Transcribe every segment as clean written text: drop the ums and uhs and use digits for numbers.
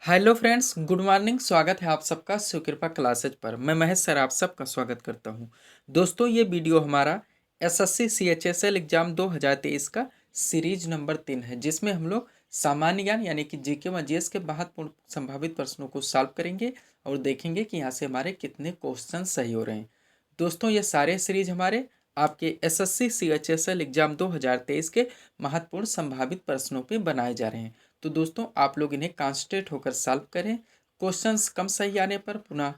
Hello friends, good morning. स्वागत है आप सबका सुकृपा क्लासेज पर। मैं महेश सर आप सबका स्वागत करता हूं। दोस्तों, ये वीडियो हमारा एसएससी सीएचएसएल एग्जाम 2023 का सीरीज नंबर 3 है, जिसमें हम लोग सामान्य ज्ञान यानी कि जीके व जीएस के महत्वपूर्ण संभावित प्रश्नों को सॉल्व करेंगे और देखेंगे कि यहाँ से हमारे कितने क्वेश्चन सही हो रहे हैं। दोस्तों, ये सारे सीरीज हमारे आपके एसएससी सीएचएसएल एग्जाम 2023 के महत्वपूर्ण संभावित प्रश्नों पर बनाए जा रहे हैं। तो दोस्तों, आप लोग इन्हें कॉन्सेंट्रेट होकर सॉल्व करें। क्वेश्चंस कम सही आने पर पुनः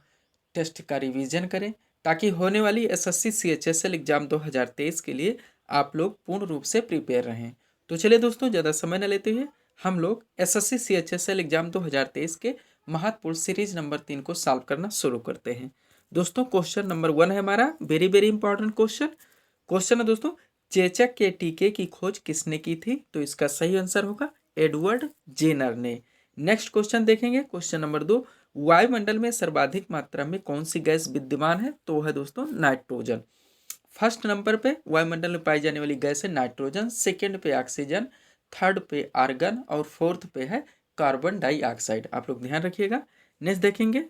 टेस्ट का रिवीजन करें, ताकि होने वाली एसएससी सीएचएसएल एग्जाम 2023 के लिए आप लोग पूर्ण रूप से प्रिपेयर रहें। तो चलिए दोस्तों, ज़्यादा समय न लेते हुए हम लोग एसएससी सीएचएसएल एग्जाम 2023 के महत्वपूर्ण सीरीज नंबर 3 को सॉल्व करना शुरू करते हैं। दोस्तों, क्वेश्चन नंबर 1 है हमारा very very important question. Question है दोस्तों, चेचक के टीके की खोज किसने की थी? तो इसका सही आंसर होगा एडवर्ड जेनर ने। नेक्स्ट क्वेश्चन देखेंगे, क्वेश्चन नंबर 2, वायुमंडल में सर्वाधिक मात्रा में कौन सी गैस विद्यमान है? तो है दोस्तों नाइट्रोजन। फर्स्ट नंबर पे वायुमंडल में पाई जाने वाली गैस है नाइट्रोजन, सेकंड पे ऑक्सीजन, थर्ड पे आर्गन और फोर्थ पे है कार्बन डाइऑक्साइड। आप लोग ध्यान रखिएगा। नेक्स्ट देखेंगे,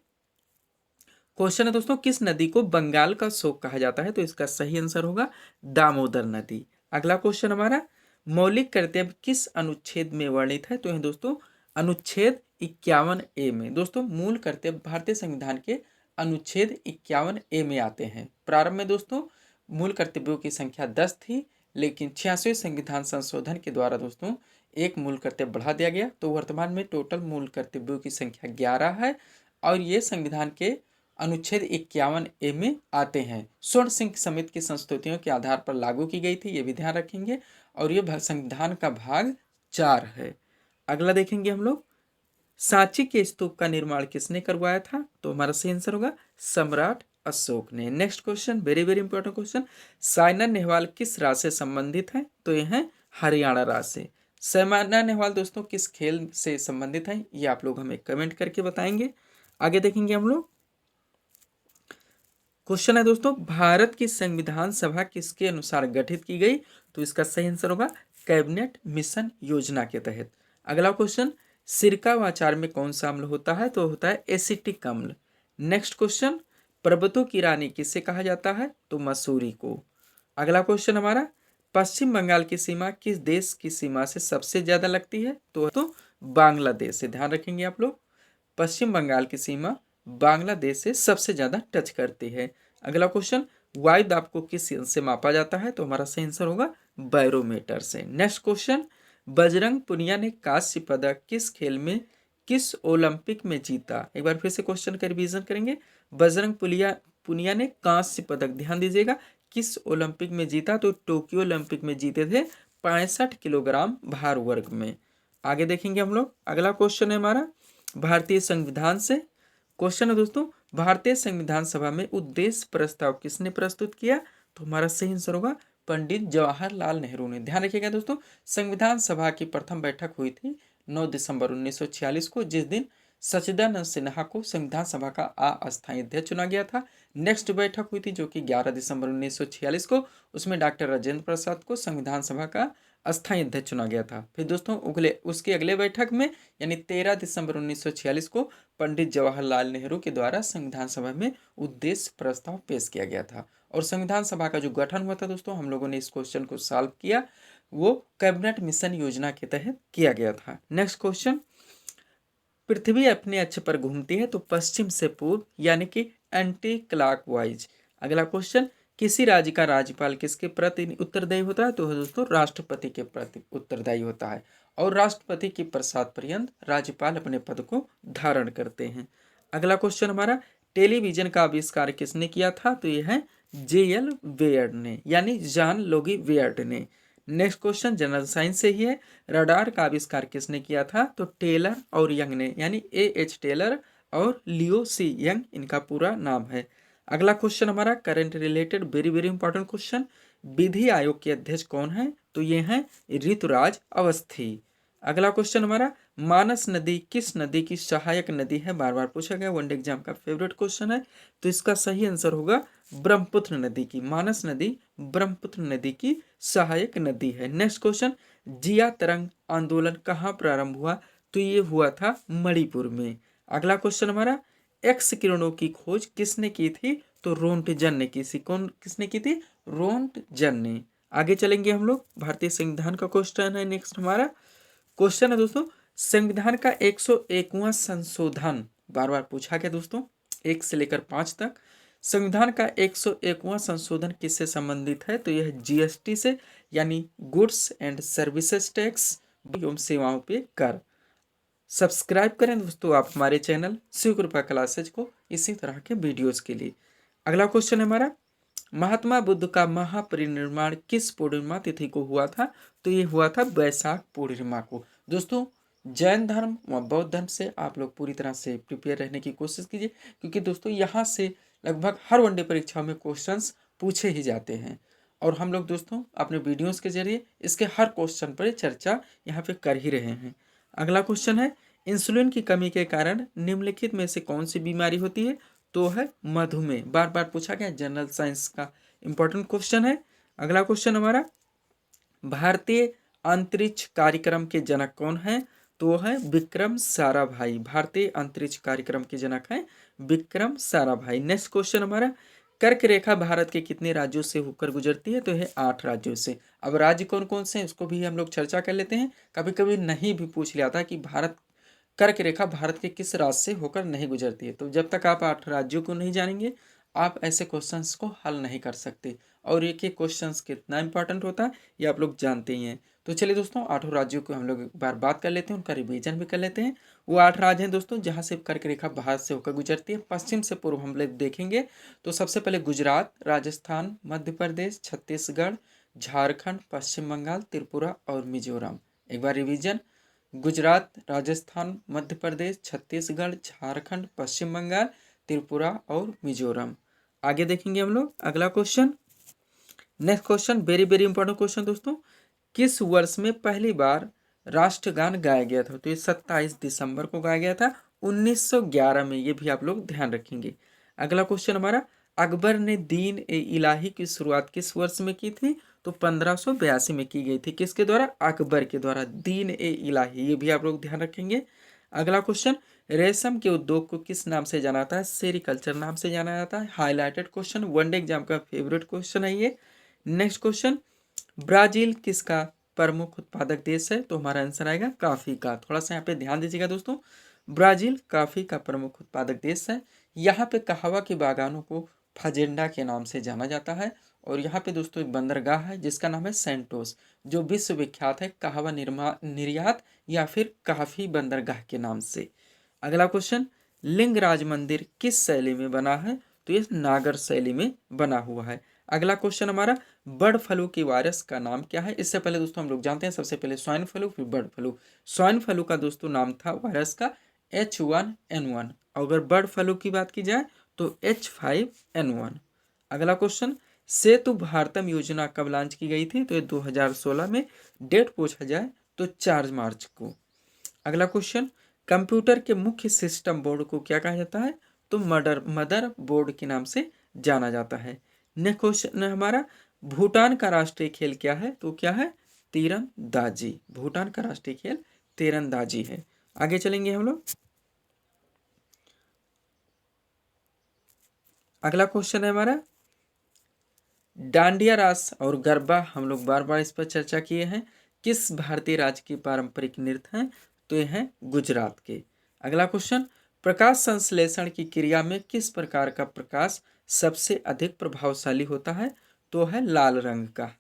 क्वेश्चन है दोस्तों, किस नदी को बंगाल का शोक कहा जाता है? तो इसका सही आंसर होगा दामोदर नदी। अगला क्वेश्चन हमारा, मौलिक कर्तव्य किस अनुच्छेद में वर्णित है? तो है दोस्तों अनुच्छेद 51A में। दोस्तों, मूल कर्तव्य भारतीय संविधान के अनुच्छेद 51A में आते हैं। प्रारंभ में दोस्तों मूल कर्तव्यों की संख्या 10 थी, लेकिन 86वें संविधान संशोधन के द्वारा दोस्तों एक मूल कर्तव्य बढ़ा दिया गया, तो वर्तमान में टोटल मूल कर्तव्यों की संख्या 11 है और ये संविधान के अनुच्छेद 51A में आते हैं। स्वर्ण सिंह समिति की संस्तुतियों के आधार पर लागू की गई थी, ये भी ध्यान रखेंगे, और ये संविधान का भाग 4 है। अगला देखेंगे हम लोग, सांची के स्तूप का निर्माण किसने करवाया था? तो हमारा सही आंसर होगा सम्राट अशोक ने। Next question, very very important question, Saina Nehwal किस राज्य से संबंधित है? तो ये है हरियाणा राज्य से। साइना नेहवाल दोस्तों किस खेल से संबंधित है, ये आप लोग हमें कमेंट करके बताएंगे। आगे देखेंगे हम लोग, क्वेश्चन है दोस्तों, भारत की संविधान सभा किसके अनुसार गठित की गई? तो इसका सही आंसर होगा कैबिनेट मिशन योजना के तहत। अगला क्वेश्चन, सिरका व अचार में कौन सा अम्ल होता है? तो होता है एसिटिक अम्ल। नेक्स्ट क्वेश्चन, पर्वतों की रानी किसे कहा जाता है? तो मसूरी को। अगला क्वेश्चन हमारा, पश्चिम बंगाल की सीमा किस देश की सीमा से सबसे ज्यादा लगती है? तो बांग्लादेश से। ध्यान रखेंगे आप लोग, पश्चिम बंगाल की सीमा बांग्लादेश से सबसे ज्यादा टच करती है। अगला क्वेश्चन, वायु दाब को किस यंत्र से मापा जाता है? तो हमारा सही आंसर होगा बैरोमीटर से। नेक्स्ट क्वेश्चन, बजरंग पुनिया ने कांस्य पदक किस खेल में किस ओलंपिक में जीता? एक बार फिर से क्वेश्चन का रिवीजन करेंगे। बजरंग पुनिया ने कांस्य पदक, ध्यान दीजिएगा, किस ओलंपिक में जीता? तो टोक्यो ओलंपिक में जीते थे 65 किलोग्राम भार वर्ग में। आगे देखेंगे हम लोग, अगला क्वेश्चन है हमारा भारतीय संविधान से। क्वेश्चन है दोस्तों, भारतीय संविधान सभा में उद्देश्य प्रस्ताव किसने प्रस्तुत किया? तो हमारा सही आंसर होगा पंडित जवाहरलाल नेहरू ने। ध्यान रखिएगा दोस्तों, संविधान सभा की प्रथम बैठक हुई थी 9 दिसंबर 1946 को, जिस दिन सच्चिदानंद सिन्हा को संविधान सभा का अस्थायी अध्यक्ष चुना गया था। नेक्स्ट बैठक हुई थी जो कि 11 दिसंबर 1946 को, उसमें डॉक्टर राजेंद्र प्रसाद को संविधान सभा का अस्थायी अध्यक्ष चुना गया था। फिर दोस्तों उसकी अगले बैठक में यानी 13 दिसंबर 1946 को पंडित जवाहरलाल नेहरू के द्वारा संविधान सभा में उद्देश्य प्रस्ताव पेश किया गया था। और संविधान सभा का जो गठन हुआ था दोस्तों, हम लोगों ने इस क्वेश्चन को सॉल्व किया, वो कैबिनेट मिशन योजना के तहत किया गया था। नेक्स्ट क्वेश्चन, पृथ्वी अपने अक्ष पर घूमती है तो पश्चिम से पूर्व यानी कि एंटी क्लॉकवाइज। अगला क्वेश्चन, किसी राज्य का राज्यपाल किसके प्रति उत्तरदायी होता है? तो दोस्तों राष्ट्रपति के प्रति उत्तरदायी होता है, और राष्ट्रपति के प्रसाद पर्यंत राज्यपाल अपने पद को धारण करते हैं। अगला क्वेश्चन हमारा, टेलीविजन का आविष्कार किसने किया था? तो यह है JL वेयर्ड ने, यानी जॉन लोगी वेयर्ड ने। नेक्स्ट क्वेश्चन जनरल साइंस से ही है, रडार का आविष्कार किसने किया था? तो टेलर और यंग ने, यानी AH टेलर और लियो C यंग इनका पूरा नाम है। अगला क्वेश्चन हमारा current related very very important question, विधि आयोग के अध्यक्ष कौन है? तो ये हैं ऋतुराज अवस्थी। अगला क्वेश्चन हमारा, मानस नदी किस नदी की सहायक नदी है? बार बार पूछा गया, वनडे एग्जाम का फेवरेट क्वेश्चन है, तो इसका सही आंसर होगा ब्रह्मपुत्र नदी की। मानस नदी ब्रह्मपुत्र नदी की सहायक नदी है। नेक्स्ट क्वेश्चन, जिया तरंग आंदोलन कहाँ प्रारंभ हुआ? तो ये हुआ था मणिपुर में। अगला क्वेश्चन हमारा, एक्स किरणों की खोज किसने की थी? तो रोंटजन ने की थी। कौन किसने की थी? रोंटजन ने। आगे चलेंगे हम लोग, भारतीय संविधान का क्वेश्चन है नेक्स्ट हमारा। क्वेश्चन है दोस्तों, संविधान का 101वां संशोधन बार बार पूछा गया दोस्तों, 1 से लेकर 5 तक। संविधान का 101वां संशोधन किससे संबंधित है? तो यह जीएसटी से, यानी गुड्स एंड सर्विसेज टैक्स एवं सेवाओं पे कर। सब्सक्राइब करें दोस्तों आप हमारे चैनल शिव कृपा क्लासेज को इसी तरह के वीडियोस के लिए। अगला क्वेश्चन है हमारा, महात्मा बुद्ध का महापरिनिर्वाण किस पूर्णिमा तिथि को हुआ था? तो ये हुआ था वैशाख पूर्णिमा को। दोस्तों जैन धर्म व बौद्ध धर्म से आप लोग पूरी तरह से प्रिपेयर रहने की कोशिश कीजिए, क्योंकि दोस्तों यहाँ से लगभग हर वनडे परीक्षा में क्वेश्चंस पूछे ही जाते हैं, और हम लोग दोस्तों अपने वीडियोस के जरिए इसके हर क्वेश्चन पर चर्चा यहाँ पे कर ही रहे हैं। अगला क्वेश्चन है, इंसुलिन की कमी के कारण निम्नलिखित में से कौन सी बीमारी होती है? तो है मधुमेह। बार बार पूछा गया, जनरल साइंस का इंपॉर्टेंट क्वेश्चन है। अगला क्वेश्चन हमारा, भारतीय अंतरिक्ष कार्यक्रम के जनक कौन है? तो है विक्रम साराभाई। भारतीय अंतरिक्ष कार्यक्रम के जनक हैं विक्रम साराभाई। नेक्स्ट क्वेश्चन हमारा, कर्क रेखा भारत के कितने राज्यों से होकर गुजरती है? तो है 8 राज्यों से। अब राज्य कौन कौन से हैं उसको भी हम लोग चर्चा कर लेते हैं। कभी कभी नहीं भी पूछ लिया था कि भारत कर्क रेखा भारत के किस राज्य से होकर नहीं गुजरती है, तो जब तक आप 8 राज्यों को नहीं जानेंगे आप ऐसे क्वेश्चंस को हल नहीं कर सकते। और एक एक क्वेश्चंस कितना इंपॉर्टेंट होता है ये आप लोग जानते ही हैं। तो चलिए दोस्तों 8 राज्यों को हम लोग एक बार बात कर लेते हैं, उनका रिवीजन भी कर लेते हैं। वो 8 राज्य हैं दोस्तों जहाँ से कर्क रेखा भारत से होकर गुजरती है। पश्चिम से पूर्व हम लोग देखेंगे तो सबसे पहले गुजरात, राजस्थान, मध्य प्रदेश, छत्तीसगढ़, झारखंड, पश्चिम बंगाल, त्रिपुरा और मिजोरम। एक बार रिवीजन, गुजरात, राजस्थान, मध्य प्रदेश, छत्तीसगढ़, झारखंड, पश्चिम बंगाल, त्रिपुरा और मिजोरम। आगे देखेंगे हम लोग अगला question. Next question very very important question दोस्तों, किस वर्ष में पहली बार राष्ट्रगान गाया गया था? तो ये 27 दिसंबर को गाया गया था 1911 में। ये भी आप लोग ध्यान रखेंगे। अगला क्वेश्चन हमारा, अकबर ने दीन ए इलाही की शुरुआत किस वर्ष में की थी? तो 1582 में की गई थी। किसके द्वारा? अकबर के द्वारा। दीन ए इलाही, ये भी आप लोग ध्यान रखेंगे। अगला क्वेश्चन, रेशम के उद्योग को किस नाम से जाना जाता है? सेरिकल्चर नाम से जाना जाता है। हाईलाइटेड क्वेश्चन, वनडे एग्जाम का फेवरेट क्वेश्चन है ये। नेक्स्ट क्वेश्चन, ब्राजील किसका प्रमुख उत्पादक देश है? तो हमारा आंसर आएगा कॉफी का। थोड़ा सा यहाँ पे ध्यान दीजिएगा दोस्तों, ब्राजील कॉफी का प्रमुख उत्पादक देश है। यहाँ पे कहवा के बागानों को फजेंडा के नाम से जाना जाता है। और यहाँ पे दोस्तों एक बंदरगाह है जिसका नाम है सेंटोस, जो विश्व विख्यात है कहवा निर्यात या फिर काफी बंदरगाह के नाम से। अगला क्वेश्चन, लिंगराज मंदिर किस शैली में बना है? तो ये नागर शैली में बना हुआ है। अगला क्वेश्चन हमारा, बर्ड फ्लू की वायरस का नाम क्या है? इससे पहले दोस्तों हम लोग जानते हैं, सबसे पहले स्वाइन फ्लू फिर बर्ड फ्लू। स्वाइन फ्लू का दोस्तों नाम था वायरस का H1N1। अगर बर्ड फ्लू की बात की जाए तो H5N1। अगला क्वेश्चन, सेतु भारतम योजना कब लॉन्च की गई थी? तो ये 2016 में। डेट पूछा जाए तो 4 मार्च को। अगला क्वेश्चन, कंप्यूटर के मुख्य सिस्टम बोर्ड को क्या कहा जाता है? तो मदर बोर्ड के नाम से जाना जाता है। नेक्स्ट क्वेश्चन है हमारा, भूटान का राष्ट्रीय खेल क्या है? तो क्या है? तीरंदाजी। भूटान का राष्ट्रीय खेल तीरंदाजी है। आगे चलेंगे हम लोग। अगला क्वेश्चन है हमारा, डांडिया रास और गरबा, हम लोग बार बार इस पर चर्चा किए हैं, किस भारतीय राज्य के पारंपरिक नृत्य हैं? तो ये हैं गुजरात के। अगला क्वेश्चन, प्रकाश संश्लेषण की क्रिया में किस प्रकार का प्रकाश सबसे अधिक प्रभावशाली होता है? तो है लाल रंग का।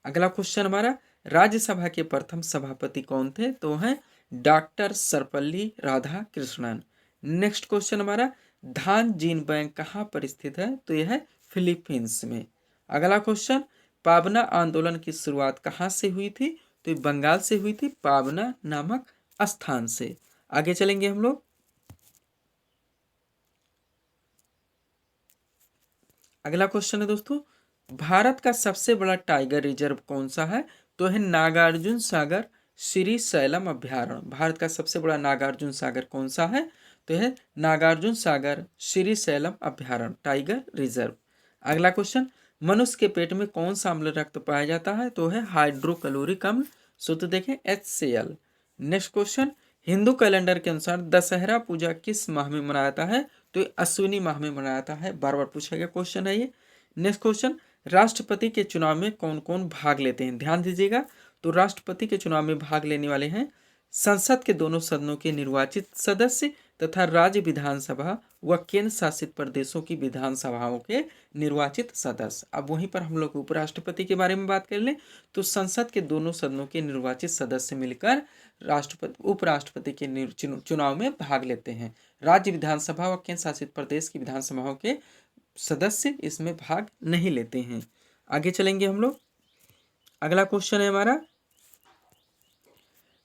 अगला क्वेश्चन हमारा, राज्यसभा के प्रथम सभापति कौन थे? तो हैं doctor Sarvepalli Radhakrishnan. Next question हमारा, धान जीन बैंक कहाँ पर स्थित है? तो यह है फिलीपींस में। अगला क्वेश्चन, पाबना आंदोलन की शुरुआत कहाँ से हुई थी? तो बंगाल से हुई थी, पाबना नामक स्थान से। आगे चलेंगे हम लोग। अगला क्वेश्चन है दोस्तों, भारत का सबसे बड़ा टाइगर रिजर्व कौन सा है? तो है नागार्जुन सागर श्री शैलम अभ्यारण्य। भारत का सबसे बड़ा नागार्जुन सागर कौन सा है? तो है नागार्जुन सागर श्री शैलम अभ्यारण्य टाइगर रिजर्व। अगला क्वेश्चन, मनुष्य के पेट में कौन सा अम्ल रक्त पाया जाता है? तो है हाइड्रोक्लोरिक अम्ल, सूत्र देखें HCl। Next question, Hindu calendar के अनुसार दशहरा पूजा किस माह में मनाया जाता है? तो ये अश्विनी माह में मनाया जाता है। बार बार पूछा गया क्वेश्चन है ये। नेक्स्ट क्वेश्चन, राष्ट्रपति के चुनाव में कौन कौन भाग लेते हैं? ध्यान दीजिएगा। तो राष्ट्रपति के चुनाव में भाग लेने वाले हैं संसद के दोनों सदनों के निर्वाचित सदस्य तथा राज्य विधानसभा व केंद्र शासित प्रदेशों की विधानसभाओं के निर्वाचित सदस्य। अब वहीं पर हम लोग उपराष्ट्रपति के बारे में बात कर लें तो संसद के दोनों सदनों के निर्वाचित सदस्य मिलकर राष्ट्रपति उपराष्ट्रपति के चुनाव में भाग लेते हैं। राज्य विधानसभा व केंद्र शासित प्रदेश की विधानसभाओं के सदस्य इसमें भाग नहीं लेते हैं। आगे चलेंगे हम लोग। अगला क्वेश्चन है हमारा,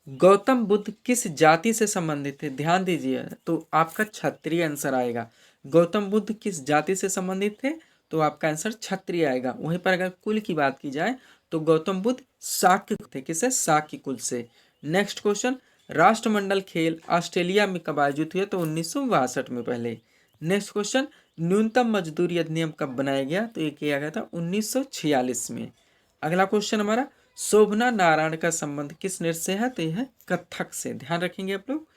गौतम बुद्ध किस जाति से संबंधित थे? ध्यान दीजिए, तो आपका क्षत्रिय आंसर आएगा। गौतम बुद्ध किस जाति से संबंधित थे? तो आपका आंसर क्षत्रिय आएगा। वहीं पर अगर कुल की बात की जाए तो गौतम बुद्ध शाक्य थे। किसे? शाक्य कुल से। नेक्स्ट क्वेश्चन, राष्ट्रमंडल खेल ऑस्ट्रेलिया में कब आयोजित हुए? तो 1962 में पहले। नेक्स्ट क्वेश्चन, न्यूनतम मजदूरी अधिनियम कब बनाया गया? तो ये किया गया था 1946 में। अगला क्वेश्चन हमारा, शोभना नारायण का संबंध किस नृत्य से है? तो यह है कथक से। ध्यान रखेंगे आप लोग।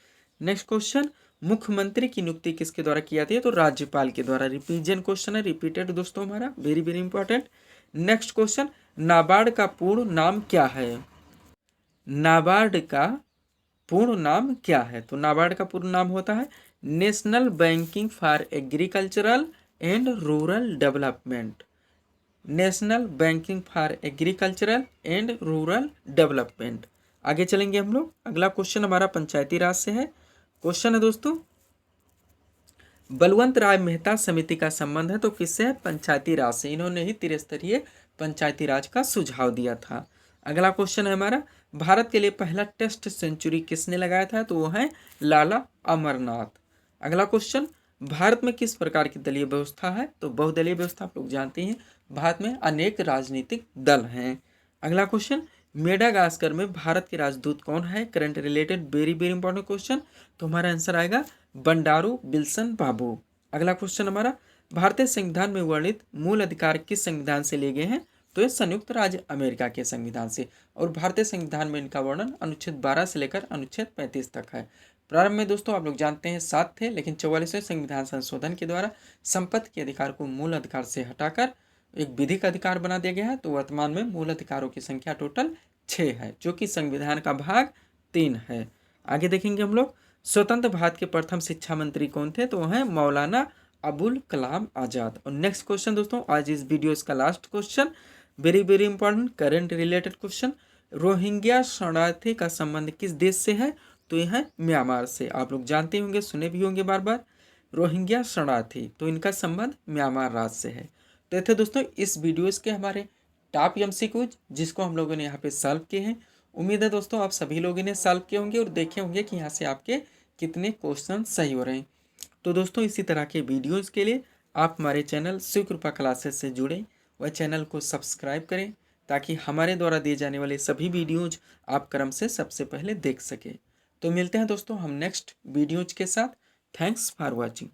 नेक्स्ट क्वेश्चन, मुख्यमंत्री की नियुक्ति किसके द्वारा की जाती है? तो राज्यपाल के द्वारा। रिपीजन क्वेश्चन है, रिपीटेड दोस्तों हमारा, very very important. Next question, NABARD का पूर्ण नाम क्या है? नाबार्ड का पूर्ण नाम क्या है? तो नाबार्ड का पूर्ण नाम होता है national banking for agricultural and rural development. National banking for agricultural and rural development. आगे चलेंगे हम लोग। अगला क्वेश्चन हमारा पंचायती राज से है। क्वेश्चन है दोस्तों, बलवंत राय मेहता समिति का संबंध है तो किससे है? पंचायती राज से। इन्होंने ही त्रिस्तरीय पंचायती राज का सुझाव दिया था। अगला क्वेश्चन है हमारा, भारत के लिए पहला टेस्ट सेंचुरी किसने लगाया था? तो वो है लाला अमरनाथ। अगला क्वेश्चन, भारत में किस प्रकार की दलीय व्यवस्था है? तो बहुदलीय व्यवस्था आप लोग जानते हैं। भारत में अनेक राजनीतिक दल हैं। अगला क्वेश्चन, मेडागास्कर में भारत के राजदूत कौन है? Current related very very important question. तो हमारा आंसर आएगा बंडारू विल्सन बाबू। अगला क्वेश्चन हमारा, भारतीय संविधान में वर्णित मूल अधिकार किस संविधान से लिए गए हैं? तो ये संयुक्त राज्य अमेरिका के संविधान से। और भारतीय संविधान में इनका वर्णन अनुच्छेद 12 से लेकर अनुच्छेद 35 तक है। प्रारंभ में दोस्तों आप लोग जानते हैं 7 थे, लेकिन 44वें संविधान संशोधन के द्वारा संपत्ति के अधिकार को मूल अधिकार से हटाकर एक विधिक अधिकार बना दिया गया है। तो वर्तमान में मूल अधिकारों की संख्या टोटल 6 है, जो कि संविधान का भाग 3 है। आगे देखेंगे हम लोग, स्वतंत्र भारत के प्रथम शिक्षा मंत्री कौन थे? तो वह है मौलाना अबुल कलाम आजाद। और नेक्स्ट क्वेश्चन दोस्तों, आज इस वीडियो का last question, very very important current related question, Rohingya शरणार्थी का संबंध किस देश से है? तो यह है म्यांमार से। आप लोग जानते होंगे, सुने भी होंगे बार बार, रोहिंग्या शरणार्थी, तो इनका संबंध म्यांमार राज्य से है। तो ये थे दोस्तों इस वीडियोस के हमारे टॉप एमसीक्यूज, जिसको हम लोगों ने यहाँ पे सॉल्व किए हैं। उम्मीद है दोस्तों आप सभी लोगों ने सॉल्व किए होंगे और देखे होंगे कि यहाँ से आपके कितने क्वेश्चन सही हो रहे हैं। तो दोस्तों इसी तरह के वीडियोज़ के लिए आप हमारे चैनल शिव कृपा क्लासेस से जुड़ें व चैनल को सब्सक्राइब करें, ताकि हमारे द्वारा दिए जाने वाले सभी वीडियोज आप क्रम से सबसे पहले देख सकें। तो मिलते हैं दोस्तों हम नेक्स्ट वीडियोज के साथ। Thanks for watching.